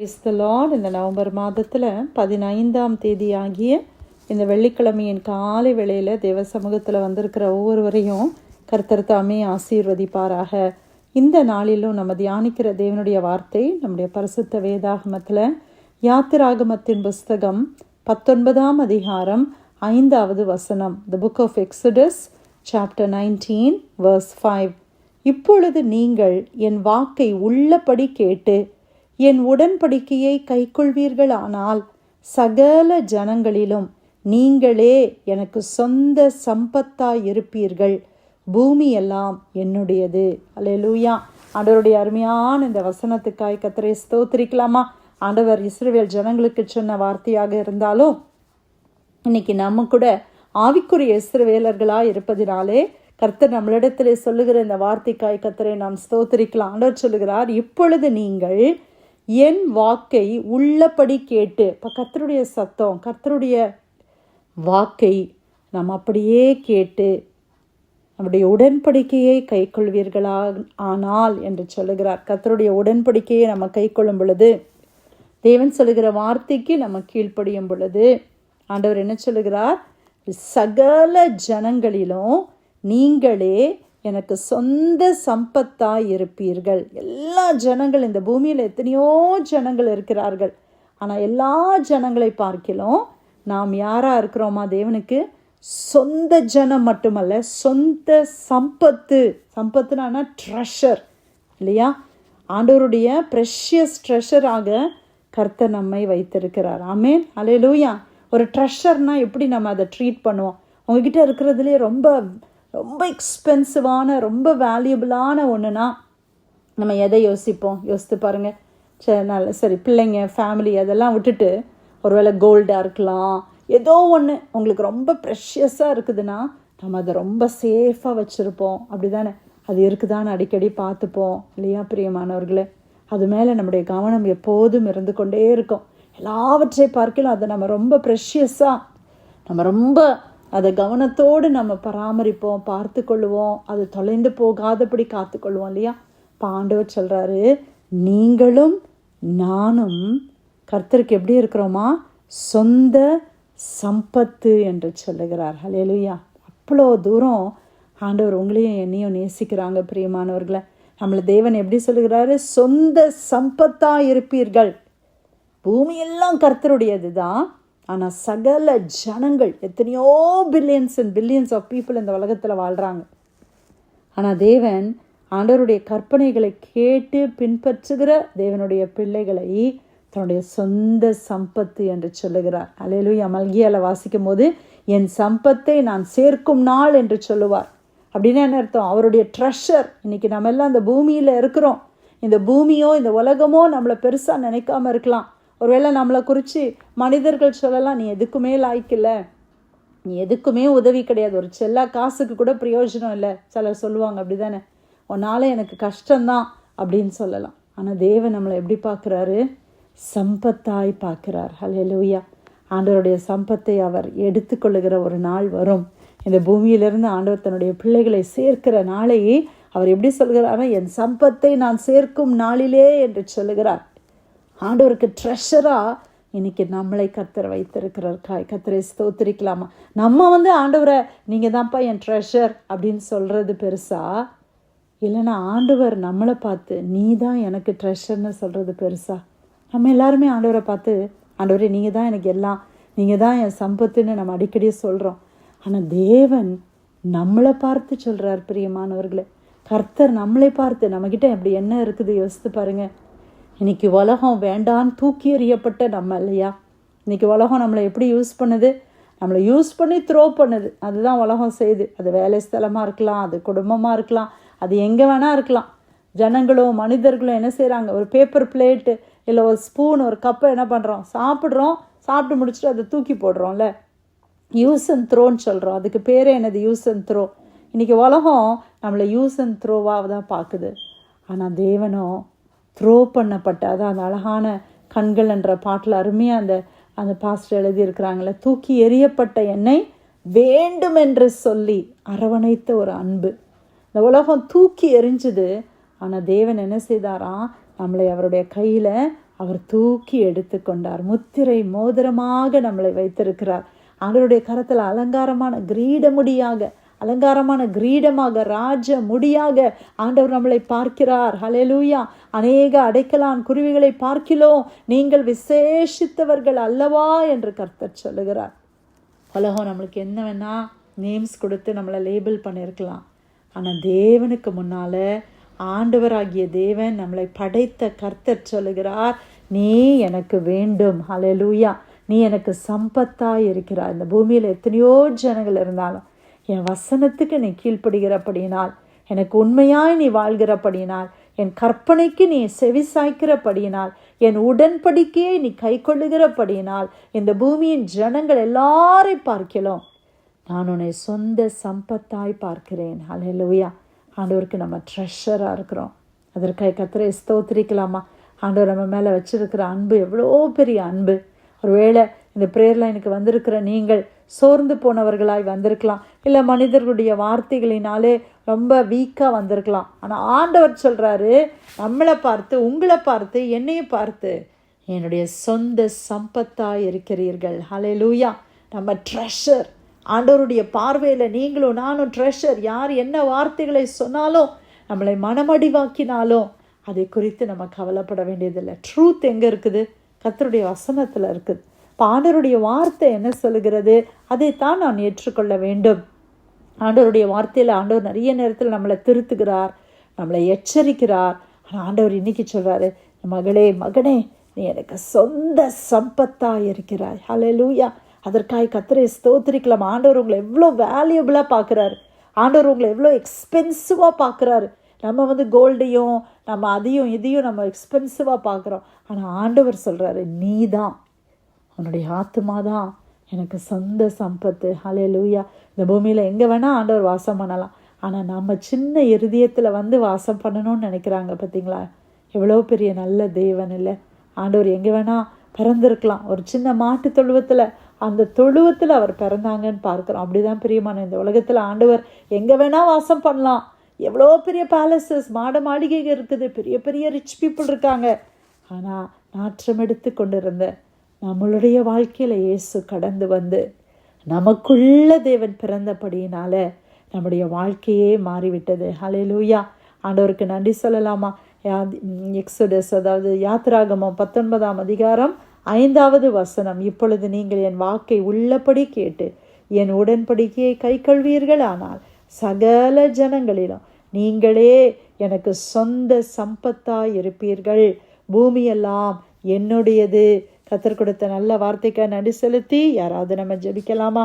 Praise the Lord. இந்த November மாதத்தில் 15ஆம் தேதி ஆகிய இந்த வெள்ளிக்கிழமையின் காலை வேளையில் தேவ சமூகத்தில் வந்திருக்கிற ஒவ்வொருவரையும் கர்த்தர் தாமே ஆசீர்வதிப்பாராக. இந்த நாளிலும் நம்ம தியானிக்கிற தேவனுடைய வார்த்தை நம்முடைய பரிசுத்த வேதாகமத்தில் யாத்திராகமத்தின் புஸ்தகம் 19ஆம் அதிகாரம் 5வது வசனம். The book of Exodus chapter 19 verse 5. இப்பொழுது நீங்கள் என் வாக்கை உள்ளபடி கேட்டு என் உடன்படிக்கையை கைக்கொள்வீர்களானால் சகல ஜனங்களிலும் நீங்களே எனக்கு சொந்த சம்பத்தாயிருப்பீர்கள். பூமி எல்லாம் என்னுடையது. அல்லேலூயா. ஆண்டவருடைய அருமையான இந்த வசனத்துக்காய் கர்த்தரை ஸ்தோத்திரிக்கலாமா? ஆண்டவர் இஸ்ரவேல் ஜனங்களுக்கு சொன்ன வார்த்தையாக இருந்தாலும் இன்னைக்கு நம்ம கூட ஆவிக்குரிய இஸ்ரவேலர்களாக இருப்பதினாலே கர்த்தர் நம்மளிடத்திலே சொல்லுகிற இந்த வார்த்தைக்காய் கர்த்தரை நாம் ஸ்தோத்திரிக்கலாம். ஆண்டவர் சொல்லுகிறார், இப்பொழுது நீங்கள் என் வாக்கை உள்ளபடி கேட்டு. இப்போ கர்த்தருடைய சத்தம், கர்த்தருடைய வாக்கை நாம் அப்படியே கேட்டு நம்முடைய உடன்படிக்கையை கைக்கொள்வீர்களா ஆனால் என்று சொல்லுகிறார். கர்த்தருடைய உடன்படிக்கையை நம்ம கைக்கொள்ளும் பொழுது, தேவன் சொல்லுகிற வார்த்தைக்கு நம்ம கீழ்ப்படியும் பொழுது, ஆண்டவர் என்ன சொல்லுகிறார்? சகல ஜனங்களிலும் நீங்களே எனக்கு சொந்த சம்பத்தாய் இருப்பீர்கள். எல்லா ஜனங்கள், இந்த பூமியில் எத்தனையோ ஜனங்கள் இருக்கிறார்கள். ஆனால் எல்லா ஜனங்களை பார்க்கிலும் நாம் யாராக இருக்கிறோமா? தேவனுக்கு சொந்த ஜனம் மட்டுமல்ல, சொந்த சம்பத்து. சம்பத்துனா ட்ரெஷர் இல்லையா? ஆண்டவருடைய ப்ரெஷியஸ் ட்ரெஷராக கர்த்தர் நம்மை வைத்திருக்கிறார். ஆமென், அல்லேலூயா. ஒரு ட்ரெஷர்னா எப்படி நம்ம அதை ட்ரீட் பண்ணுவோம்? உங்ககிட்ட இருக்கிறதுலே ரொம்ப எக்ஸ்பென்சிவான, ரொம்ப வேல்யூபிளான ஒன்றுனா நம்ம எதை யோசிப்போம்? யோசித்து பாருங்கள். சரி, பிள்ளைங்க, ஃபேமிலி அதெல்லாம் விட்டுட்டு ஒருவேளை கோல்டாக இருக்கலாம், ஏதோ ஒன்று உங்களுக்கு ரொம்ப ப்ரெஷியஸாக இருக்குதுன்னா நம்ம அதை ரொம்ப சேஃபாக வச்சுருப்போம். அப்படி தானே? அது இருக்குதான்னு அடிக்கடி பார்த்துப்போம் இல்லையா பிரியமானவர்களே? அது மேலே நம்முடைய கவனம் எப்போதும் இருந்து கொண்டே இருக்கும். எல்லாவற்றை பார்க்கலாம் அதை நம்ம ரொம்ப ப்ரெஷியஸாக, நம்ம ரொம்ப அதை கவனத்தோடு நம்ம பராமரிப்போம், பார்த்து கொள்ளுவோம். அது தொலைந்து போகாதபடி காத்து கொள்வோம் இல்லையா? இப்போ ஆண்டவர் சொல்கிறாரு, நீங்களும் நானும் கர்த்தருக்கு எப்படி இருக்கிறோமா? சொந்த சம்பத்து என்று சொல்லுகிறார். அல்லேலூயா. அவ்வளோ தூரம் ஆண்டவர் உங்களையும் என்னையும் நேசிக்கிறாங்க பிரியமானவர்களை. நம்மளை தேவன் எப்படி சொல்லுகிறாரு? சொந்த சம்பத்தாக இருப்பீர்கள். பூமியெல்லாம் கர்த்தருடையது தான். ஆனால் சகல ஜனங்கள், எத்தனையோ billions and billions of people இந்த உலகத்தில் வாழ்கிறாங்க. ஆனால் தேவன் ஆண்டவருடைய கற்பனைகளை கேட்டு பின்பற்றுகிற தேவனுடைய பிள்ளைகளை தன்னுடைய சொந்த சம்பத்து என்று சொல்லுகிறார். அல்லேலூயா. மல்கியால வாசிக்கும் போது என் சம்பத்தை நான் சேர்க்கும் நாள் என்று சொல்லுவார். அப்படின்னா என்ன அர்த்தம்? அவருடைய ட்ரெஷர். இன்னைக்கு நம்ம எல்லாம் இந்த பூமியில் இருக்கிறோம். இந்த பூமியோ இந்த உலகமோ நம்மளை பெருசாக நினைக்காம இருக்கலாம். ஒருவேளை நம்மளை குறித்து மனிதர்கள் சொல்லலாம், நீ எதுக்குமே லாய்க்கில்ல, நீ எதுக்குமே உதவி கிடையாது, ஒரு செல்லா காசுக்கு கூட பிரயோஜனம் இல்லை. சிலர் சொல்லுவாங்க அப்படி தானே, உன்னால் எனக்கு கஷ்டம்தான் அப்படின்னு சொல்லலாம். ஆனால் தேவன் நம்மளை எப்படி பார்க்குறாரு? சம்பத்தாய் பார்க்குறார். அல்லேலூயா. ஆண்டவருடைய சம்பத்தை அவர் எடுத்துக்கொள்ளுகிற ஒரு நாள் வரும். இந்த பூமியிலிருந்து ஆண்டவர் தன்னுடைய பிள்ளைகளை சேர்க்கிற நாளையே அவர் எப்படி சொல்கிறாரா? என் சம்பத்தை நான் சேர்க்கும் நாளிலே என்று சொல்லுகிறார். ஆண்டவருக்கு ட்ரெஷராக இன்னைக்கு நம்மளை கர்த்தர் வைத்திருக்கிறார். கர்த்தரை ஸ்தோத்திரிக்கலாமா? நம்ம ஆண்டவரை நீங்கள் தான்ப்பா என் ட்ரெஷர் அப்படின்னு சொல்கிறது பெருசா, இல்லைன்னா ஆண்டவர் நம்மளை பார்த்து நீ தான் எனக்கு ட்ரெஷர்னு சொல்கிறது பெருசா? நம்ம எல்லாருமே ஆண்டவரை பார்த்து, ஆண்டவரே நீங்கள் தான் எனக்கு எல்லாம், நீங்கள் தான் என் சம்பத்துன்னு நம்ம அடிக்கடி சொல்கிறோம். ஆனால் தேவன் நம்மளை பார்த்து சொல்கிறார் பிரியமானவர்களே. கர்த்தர் நம்மளை பார்த்து, நம்மக்கிட்ட அப்படி என்ன இருக்குது யோசித்து பாருங்கள். இன்றைக்கி உலகம் வேண்டான்னு தூக்கி எறியப்பட்ட நம்ம இல்லையா? இன்றைக்கி உலகம் நம்மளை எப்படி யூஸ் பண்ணுது? நம்மளை யூஸ் பண்ணி த்ரோ பண்ணுது. அதுதான் உலகம் செய்யுது. அது வேலை ஸ்தலமாக இருக்கலாம், அது குடும்பமாக இருக்கலாம், அது எங்கே வேணால் இருக்கலாம். ஜனங்களும் மனிதர்களும் என்ன செய்கிறாங்க? ஒரு பேப்பர் பிளேட்டு இல்லை ஒரு ஸ்பூன், ஒரு கப்பை என்ன பண்ணுறோம்? சாப்பிட்றோம். சாப்பிட்டு முடிச்சுட்டு அதை தூக்கி போடுறோம்ல, யூஸ் அண்ட் த்ரோன்னு சொல்கிறோம். அதுக்கு பேரே என்னது? Use and throw. இன்றைக்கி உலகம் நம்மளை யூஸ் அண்ட் த்ரோவாக தான் பார்க்குது. ஆனால் தேவனோ த்ரோ பண்ணப்பட்ட, அதான் அந்த அழகான கண்கள் என்ற பாட்டில் அருமையாக அந்த பாஸ்டர் எழுதியிருக்கிறாங்களே, தூக்கி எறியப்பட்ட என்னை வேண்டுமென்று சொல்லி அரவணைத்த ஒரு அன்பு. இந்த உலகம் தூக்கி எறிஞ்சுது. ஆனால் தேவன் என்ன செய்தாராம்? நம்மளை அவருடைய கையில் அவர் தூக்கி எடுத்து கொண்டார். முத்திரை மோதிரமாக நம்மளை வைத்திருக்கிறார். ஆண்டவருடைய கரத்தில் அலங்காரமான கிரீடமாக ராஜ முடியாக ஆண்டவர் நம்மளை பார்க்கிறார். ஹல்லேலூயா. அநேக அடைக்கலான் குருவிகளை பார்க்கிறோம், நீங்கள் விசேஷித்தவர்கள் அல்லவா என்று கர்த்தர் சொல்லுகிறார். உலகம் நம்மளுக்கு என்ன வேணா நேம்ஸ் கொடுத்து நம்மளை லேபிள் பண்ணியிருக்கலாம். ஆனால் தேவனுக்கு முன்னால ஆண்டவராகிய தேவன் நம்மளை படைத்த கர்த்தர் சொல்லுகிறார், நீ எனக்கு வேண்டும். ஹல்லேலூயா. நீ எனக்கு சம்பத்தாய் இருக்கிறாய். இந்த பூமியில் எத்தனையோ ஜனங்கள் இருந்தாலும் என் வசனத்துக்கு நீ கீழ்ப்படுகிறபடியினால், எனக்கு உண்மையாய் நீ வாழ்கிறபடியினால், என் கற்பனைக்கு நீ செவி சாய்க்கிறபடியினால், என் உடன்படிக்கையை நீ கை கொள்ளுகிறபடியினால், இந்த பூமியின் ஜனங்கள் எல்லாரை பார்க்கலாம் நான் உன்னை சொந்த சம்பத்தாய் பார்க்கிறேன். ஹல்லேலூயா. ஆண்டவருக்கு நம்ம ட்ரெஷராக இருக்கிறோம். அதற்காக கர்த்தரை ஸ்தோத்திரிக்கலாமா? ஆண்டவர் நம்ம மேலே வச்சிருக்கிற அன்பு எவ்வளோ பெரிய அன்பு. ஒருவேளை இந்த ப்ரேயர் லைனுக்கு வந்திருக்கிற நீங்கள் சோர்ந்து போனவர்களாய் வந்திருக்கலாம், இல்லை மனிதர்களுடைய வார்த்தைகளினாலே ரொம்ப வீக்காக வந்திருக்கலாம். ஆனால் ஆண்டவர் சொல்கிறாரு, நம்மளை பார்த்து, உங்களை பார்த்து, என்னையும் பார்த்து, என்னுடைய சொந்த சம்பத்தாய் இருக்கிறீர்கள். ஹல்லேலூயா. நம்ம ட்ரெஷர். ஆண்டவருடைய பார்வையில் நீங்களும் நானும் ட்ரெஷர். யார் என்ன வார்த்தைகளை சொன்னாலும், நம்மளை மனமடிவாக்கினாலும் அதை குறித்து நம்ம கவலைப்பட வேண்டியதில்லை. ட்ரூத் எங்கே இருக்குது? கர்த்தருடைய வசனத்தில் இருக்குது. இப்போ ஆண்டவருடைய வார்த்தை என்ன சொல்லுகிறது, அதைத்தான் நான் ஏற்றுக்கொள்ள வேண்டும். ஆண்டவருடைய வார்த்தையில் ஆண்டவர் நிறைய நேரத்தில் நம்மளை திருத்துகிறார், நம்மளை எச்சரிக்கிறார். ஆனால் ஆண்டவர் இன்னைக்கு சொல்கிறாரு, மகனே நீ எனக்கு சொந்த சம்பத்தாக இருக்கிறாய். ஹல்லேலூயா. அதற்காக கர்த்தரை ஸ்தோத்திரிக்கலாம். ஆண்டவர் உங்களை எவ்வளோ வேல்யூபிளாக பார்க்குறாரு. ஆண்டவர் உங்களை எவ்வளோ எக்ஸ்பென்சிவாக பார்க்குறாரு. நம்ம கோல்டையும் நம்ம அதையும் இதையும் நம்ம எக்ஸ்பென்சிவாக பார்க்குறோம். ஆனால் ஆண்டவர் சொல்கிறாரு, நீ தான், உன்னுடைய ஆத்மா தான் எனக்கு சொந்த சம்பத்து. ஹல்லேலூயா. இந்த பூமியில் எங்கே வேணால் ஆண்டவர் வாசம் பண்ணலாம். ஆனால் நம்ம சின்ன இருதயத்தில் வாசம் பண்ணணும்னு நினைக்கிறாங்க. பார்த்தீங்களா? எவ்வளோ பெரிய நல்ல தேவன் இல்லை? ஆண்டவர் எங்கே வேணால் பிறந்திருக்கலாம். ஒரு சின்ன மாட்டு தொழுவத்தில், அந்த தொழுவத்தில் அவர் பிறந்தாங்கன்னு பார்க்குறோம். அப்படி தான் பிரியமான இந்த உலகத்தில் ஆண்டவர் எங்கே வேணால் வாசம் பண்ணலாம். எவ்வளோ பெரிய பேலஸஸ், மாளிகைகள் இருக்குது, பெரிய பெரிய ரிச் பீப்புள் இருக்காங்க. ஆனால் நாற்றம் எடுத்து கொண்டிருந்த நம்மளுடைய வாழ்க்கையில் இயேசு கடந்து வந்து நமக்குள்ள தேவன் பிறந்தபடியினால நம்முடைய வாழ்க்கையே மாறிவிட்டது. ஹல்லேலூயா. ஆண்டவருக்கு நன்றி சொல்லலாமா? எக்ஸோடஸ், அதாவது யாத்திராகமம் 19ஆம் அதிகாரம் 5வது வசனம், இப்பொழுது நீங்கள் என் வாக்கை உள்ளபடி கேட்டு என் உடன்படிக்கையை கை கொள்வீர்கள், ஆனால் சகல ஜனங்களிலும் நீங்களே எனக்கு சொந்த சம்பத்தாய் இருப்பீர்கள். பூமியெல்லாம் என்னுடையது. கர்த்தர் கொடுத்த நல்ல வார்த்தைக்கு நன்றி செலுத்தி யாராவது நம்ம ஜெபிக்கலாமா?